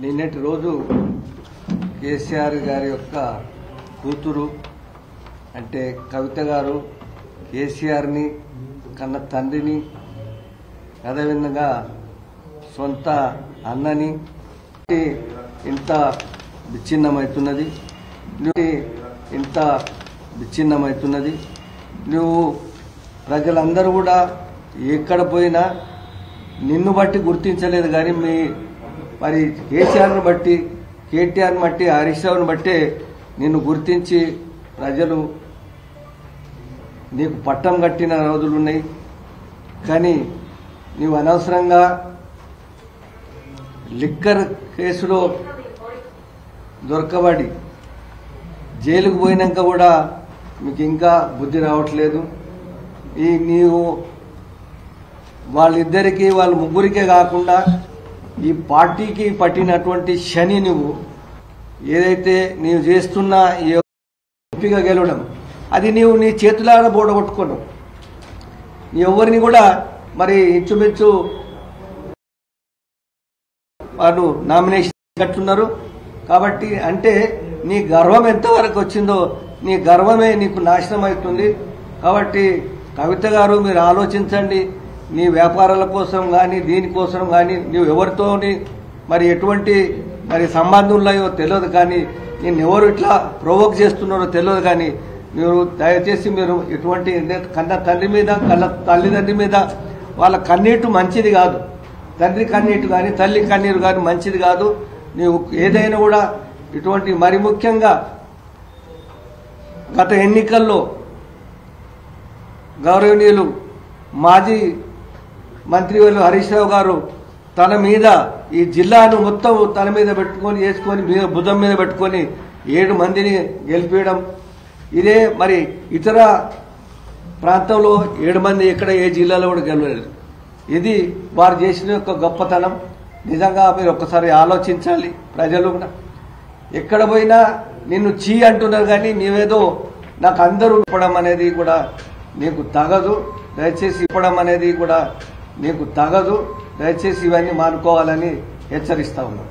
నిన్నటి రోజు కేసీఆర్ గారి యొక్క కూతురు అంటే కవిత గారు కేసీఆర్ని కన్న తండ్రిని అదేవిధంగా సొంత అన్నని ఇంత విచ్ఛిన్నమవుతున్నది నువ్వు ప్రజలందరూ కూడా ఎక్కడ పోయినా నిన్ను బట్టి గుర్తించలేదు కానీ మరి కేసీఆర్ను బట్టి కేటీఆర్ని బట్టి హరీష్ రావుని బట్టే నిన్ను గుర్తించి ప్రజలు నీకు పట్టం కట్టిన రోజులున్నాయి. కానీ నీవు అనవసరంగా లిక్కర్ కేసులో దొరకబడి జైలుకు పోయినాక కూడా మీకు ఇంకా బుద్ధి రావట్లేదు. నీవు వాళ్ళిద్దరికీ వాళ్ళ ముగ్గురికే కాకుండా ఈ పార్టీకి పట్టినటువంటి శని నువ్వు ఏదైతే నీవు చేస్తున్న ఎంపీగా గెలవడం అది నీవు నీ చేతులార బోడగొట్టుకున్నావు. ఎవరిని కూడా మరి ఇంచుమించు వాళ్ళు నామినేషన్ కట్టున్నారు కాబట్టి అంటే నీ గర్వం ఎంతవరకు వచ్చిందో నీ గర్వమే నీకు నాశనం అవుతుంది. కాబట్టి కవిత గారు మీరు ఆలోచించండి. నీ వ్యాపారాల కోసం కానీ దీనికోసం కానీ నువ్వు ఎవరితోని మరి ఎటువంటి మరి సంబంధంలో తెలియదు కానీ నేను ఎవరు ఇట్లా ప్రొవోక్ చేస్తున్నారో తెలియదు కానీ మీరు దయచేసి మీరు ఎటువంటి కన్న తండ్రి మీద తల్లిదండ్రి మీద వాళ్ళ కన్నీటు మంచిది కాదు. తండ్రి కన్నీటు కానీ తల్లి కన్నీరు కానీ మంచిది కాదు. నీవు ఏదైనా కూడా ఇటువంటి మరి ముఖ్యంగా గత ఎన్నికల్లో గౌరవనీయులు మాజీ మంత్రివర్యులు హరీష్ రావు గారు తన మీద ఈ జిల్లాను మొత్తం తన మీద వేసుకొని భుజం మీద పెట్టుకొని 7 మందిని గెలిపించడం ఇదే మరి ఇతర ప్రాంతంలో 7 మంది ఎక్కడ ఏ జిల్లాలో కూడా గెలవలేదు. ఇది వారు చేసిన యొక్క గొప్పతనం. నిజంగా మీరు ఒక్కసారి ఆలోచించాలి. ప్రజలు కూడా ఎక్కడ పోయినా నిన్ను చీ అంటున్నారు కానీ నీవేదో నాకు అందరూ ఇవ్వడం అనేది కూడా నీకు తగదు. దయచేసి ఇవ్వడం అనేది కూడా నీకు తగదు. దయచేసి ఇవన్నీ మానుకోవాలని హెచ్చరిస్తా ఉన్నాను.